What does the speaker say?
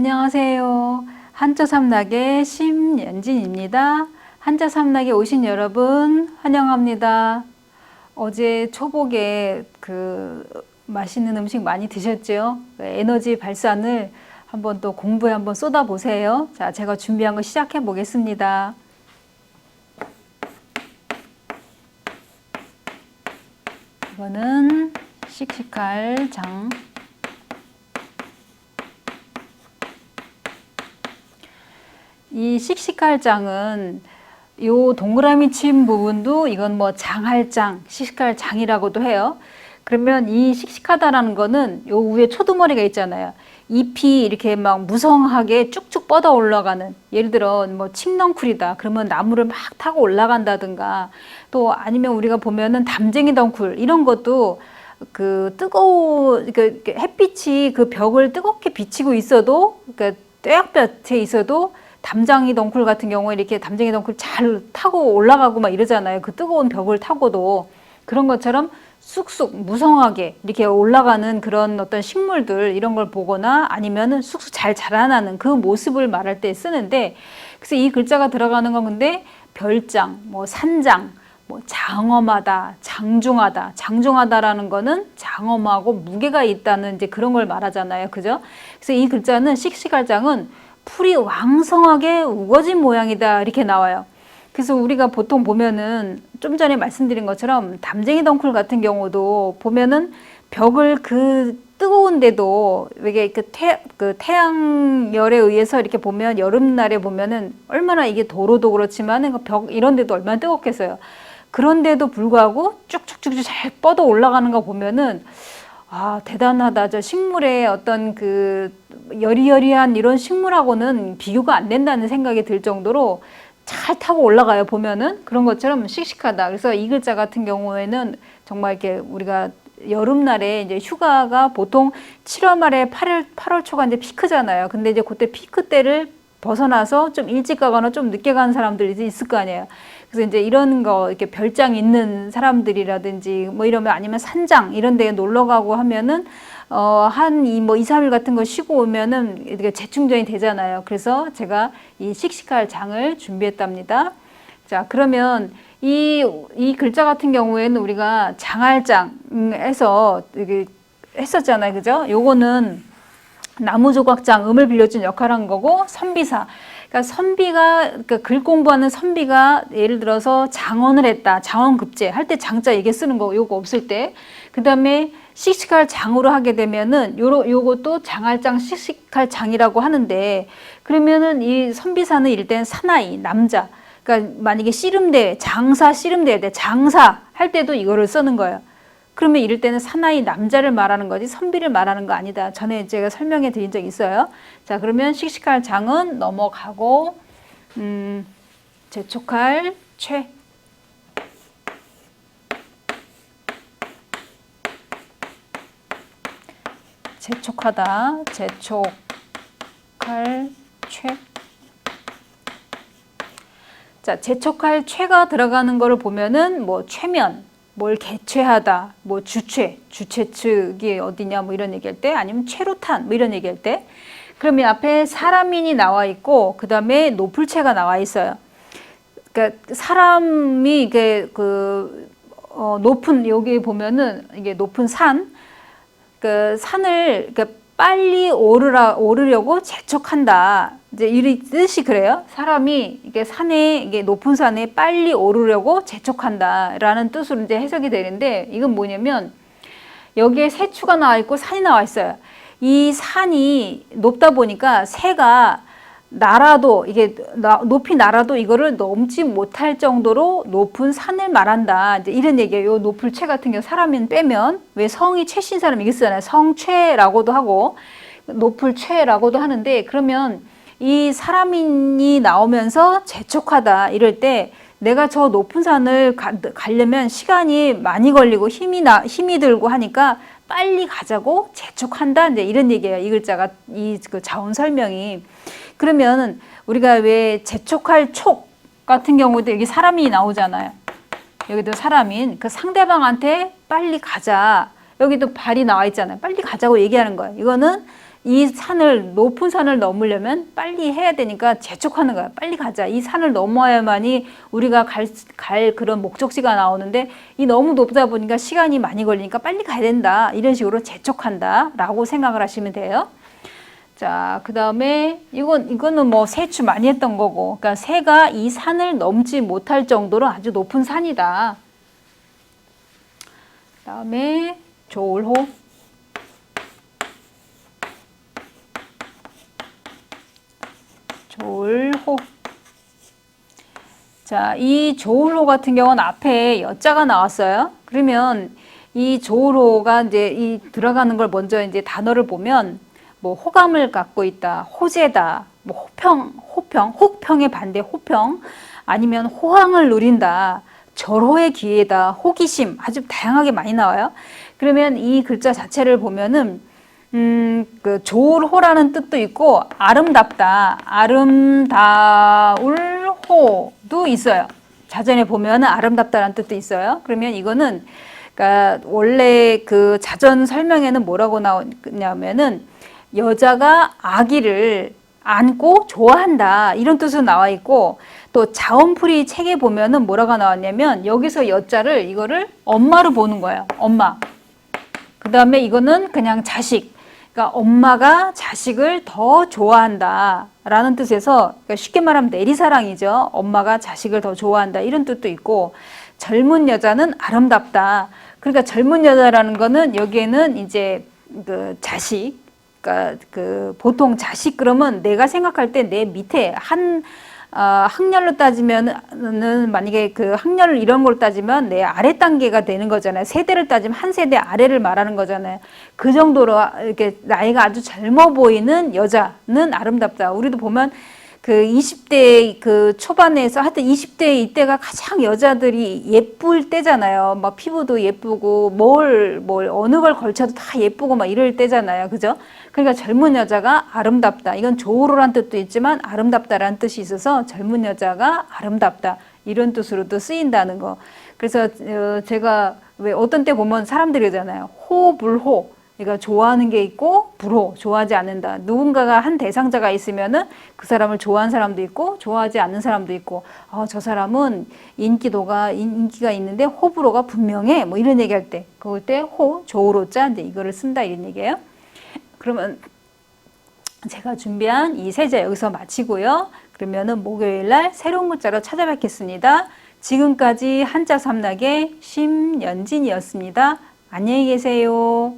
안녕하세요. 한자삼락의 심연진입니다. 한자삼락에 오신 여러분 환영합니다. 어제 초복에 맛있는 음식 많이 드셨죠? 에너지 발산을 한번 또 공부에 한번 쏟아보세요. 자, 제가 준비한 거 시작해 보겠습니다. 이거는 씩씩할 장. 이 씩씩할 장은 요 동그라미 친 부분도 이건 뭐 장할장, 씩씩할 장이라고도 해요. 그러면 이 씩씩하다라는 거는 요 위에 초두머리가 있잖아요. 잎이 이렇게 막 무성하게 쭉쭉 뻗어 올라가는, 예를 들어 뭐 칡넝쿨이다 그러면 나무를 막 타고 올라간다든가, 또 아니면 우리가 보면은 담쟁이 덩쿨 이런 것도 햇빛이 그 벽을 뜨겁게 비치고 있어도, 뙤약볕에 있어도 담쟁이 덩쿨 같은 경우에 이렇게 담쟁이 덩쿨 잘 타고 올라가고 막 이러잖아요. 그 뜨거운 벽을 타고도. 그런 것처럼 쑥쑥 무성하게 이렇게 올라가는 그런 어떤 식물들, 이런 걸 보거나 아니면은 쑥쑥 잘 자라나는 그 모습을 말할 때 쓰는데, 그래서 이 글자가 들어가는 건 근데 별장, 뭐 산장, 뭐 장엄하다, 장중하다. 장중하다라는 거는 장엄하고 무게가 있다는 이제 그런 걸 말하잖아요. 그죠? 그래서 이 글자는 씩씩할 장은 풀이 왕성하게 우거진 모양이다 이렇게 나와요. 그래서 우리가 보통 보면은 좀 전에 말씀드린 것처럼 담쟁이 덩쿨 같은 경우도 보면은 벽을 뜨거운데도 이게 태양열에 의해서 이렇게 보면 여름날에 보면은 얼마나 이게 도로도 그렇지만 벽 이런 데도 얼마나 뜨겁겠어요. 그런데도 불구하고 쭉쭉쭉쭉 잘 뻗어 올라가는 거 보면은 대단하다. 저 식물의 어떤 여리여리한 이런 식물하고는 비교가 안 된다는 생각이 들 정도로 잘 타고 올라가요. 보면은 그런 것처럼 씩씩하다. 그래서 이 글자 같은 경우에는 정말 이렇게 우리가 여름날에 이제 휴가가 보통 7월 말에 8월 초가 이제 피크잖아요. 근데 이제 그때 피크 때를 벗어나서 좀 일찍 가거나 좀 늦게 가는 사람들이 있을 거 아니에요. 그래서 이제 이런 거 이렇게 별장 있는 사람들이라든지 뭐 이러면, 아니면 산장 이런 데에 놀러 가고 하면은 한 2, 3일 같은 거 쉬고 오면은 이렇게 재충전이 되잖아요. 그래서 제가 이 씩씩할 장을 준비했답니다. 자, 그러면 이 글자 같은 경우에는 우리가 장할장에서 이게 했었잖아요. 그죠? 요거는 나무조각장, 음을 빌려준 역할을 한 거고, 선비사. 글 공부하는 선비가 예를 들어서 장언을 했다, 장언급제 할 때 장자 얘기 쓰는 거, 요거 없을 때. 그 다음에 씩씩할 장으로 하게 되면은 요것도 장할장, 씩씩할 장이라고 하는데, 그러면은 이 선비사는 이럴 때는 사나이, 남자. 그러니까 만약에 씨름대, 장사 씨름대회 때 장사 할 때도 이거를 쓰는 거예요. 그러면 이럴 때는 사나이 남자를 말하는 거지 선비를 말하는 거 아니다. 전에 제가 설명해 드린 적 있어요. 자, 그러면 씩씩할 장은 넘어가고, 재촉할 최. 재촉하다, 재촉할 최. 자, 재촉할 최가 들어가는 거를 보면은 뭐 최면, 뭘 개최하다, 뭐 주최 측이 어디냐 뭐 이런 얘기할 때, 아니면 최루탄 뭐 이런 얘기할 때, 그러면 앞에 사람인이 나와 있고 그 다음에 노풀체가 나와 있어요. 그러니까 사람이 이게 높은, 여기 보면은 이게 높은 산, 산을 빨리 오르려고 재촉한다. 이제 이 뜻이 그래요. 사람이 이게 이게 높은 산에 빨리 오르려고 재촉한다라는 뜻으로 이제 해석이 되는데, 이건 뭐냐면 여기에 새추가 나와 있고 산이 나와 있어요. 이 산이 높다 보니까 새가 이게 높이 날아도 이거를 넘지 못할 정도로 높은 산을 말한다. 이제 이런 얘기예요. 요 높을 최 같은 경우 사람인 빼면, 왜 성이 최신 사람 이게 쓰잖아요. 성최라고도 하고 높을 최라고도 하는데, 그러면 이 사람인이 나오면서 재촉하다 이럴 때 내가 저 높은 산을 가려면 시간이 많이 걸리고 힘이 들고 하니까 빨리 가자고 재촉한다. 이제 이런 얘기예요. 이 글자가 자언 설명이. 그러면 우리가 왜 재촉할 촉 같은 경우도 여기 사람이 나오잖아요. 여기도 사람인, 상대방한테 빨리 가자. 여기도 발이 나와 있잖아요. 빨리 가자고 얘기하는 거예요. 이거는 이 산을, 높은 산을 넘으려면 빨리 해야 되니까 재촉하는 거야. 빨리 가자. 이 산을 넘어야만이 우리가 갈 그런 목적지가 나오는데, 이 너무 높다 보니까 시간이 많이 걸리니까 빨리 가야 된다. 이런 식으로 재촉한다 라고 생각을 하시면 돼요. 자, 그 다음에 이거는 뭐 세추 많이 했던 거고, 그러니까 새가 이 산을 넘지 못할 정도로 아주 높은 산이다. 그 다음에 조울호. 조울호. 자, 이 조울호 같은 경우는 앞에 여자가 나왔어요. 그러면 이 조울호가 이제 이 들어가는 걸 먼저 이제 단어를 보면 뭐 호감을 갖고 있다, 호재다, 뭐 혹평의 반대 호평, 아니면 호황을 누린다, 절호의 기회다, 호기심, 아주 다양하게 많이 나와요. 그러면 이 글자 자체를 보면은 그 조울호라는 뜻도 있고 아름답다, 아름다울 호도 있어요. 자전에 보면은 아름답다라는 뜻도 있어요. 그러면 이거는 그러니까 원래 그 자전 설명에는 뭐라고 나오냐면은 여자가 아기를 안고 좋아한다 이런 뜻으로 나와 있고, 또 자언풀이 책에 보면은 뭐라고 나왔냐면 여기서 여자를 이거를 엄마로 보는 거예요. 엄마. 그 다음에 이거는 그냥 자식. 그러니까 엄마가 자식을 더 좋아한다 라는 뜻에서, 그러니까 쉽게 말하면 내리사랑이죠. 엄마가 자식을 더 좋아한다 이런 뜻도 있고, 젊은 여자는 아름답다. 그러니까 젊은 여자라는 거는 여기에는 이제 그 자식, 그러니까 그 보통 자식 그러면 내가 생각할 때 내 밑에 학렬로 따지면은 만약에 그 학렬 이런 걸 따지면 내 아래 단계가 되는 거잖아요. 세대를 따지면 한 세대 아래를 말하는 거잖아요. 그 정도로 이렇게 나이가 아주 젊어 보이는 여자는 아름답다. 우리도 보면 그 20대 그 초반에서 하여튼 20대 이때가 가장 여자들이 예쁠 때잖아요. 막 피부도 예쁘고 뭘 어느 걸 걸쳐도 다 예쁘고 막 이럴 때잖아요. 그죠? 그러니까 젊은 여자가 아름답다. 이건 조우로란 뜻도 있지만 아름답다라는 뜻이 있어서 젊은 여자가 아름답다. 이런 뜻으로도 쓰인다는 거. 그래서 제가 왜 어떤 때 보면 사람들이 그러잖아요. 호불호. 그러니까 좋아하는 게 있고 불호, 좋아하지 않는다. 누군가가 한 대상자가 있으면은 그 사람을 좋아하는 사람도 있고 좋아하지 않는 사람도 있고, 저 사람은 인기가 있는데 호불호가 분명해. 뭐 이런 얘기할 때 그럴 때 조우로자 이제 이거를 쓴다 이런 얘기예요. 그러면 제가 준비한 이 세자 여기서 마치고요. 그러면은 목요일 날 새로운 문자로 찾아뵙겠습니다. 지금까지 한자 삼락의 심연진이었습니다. 안녕히 계세요.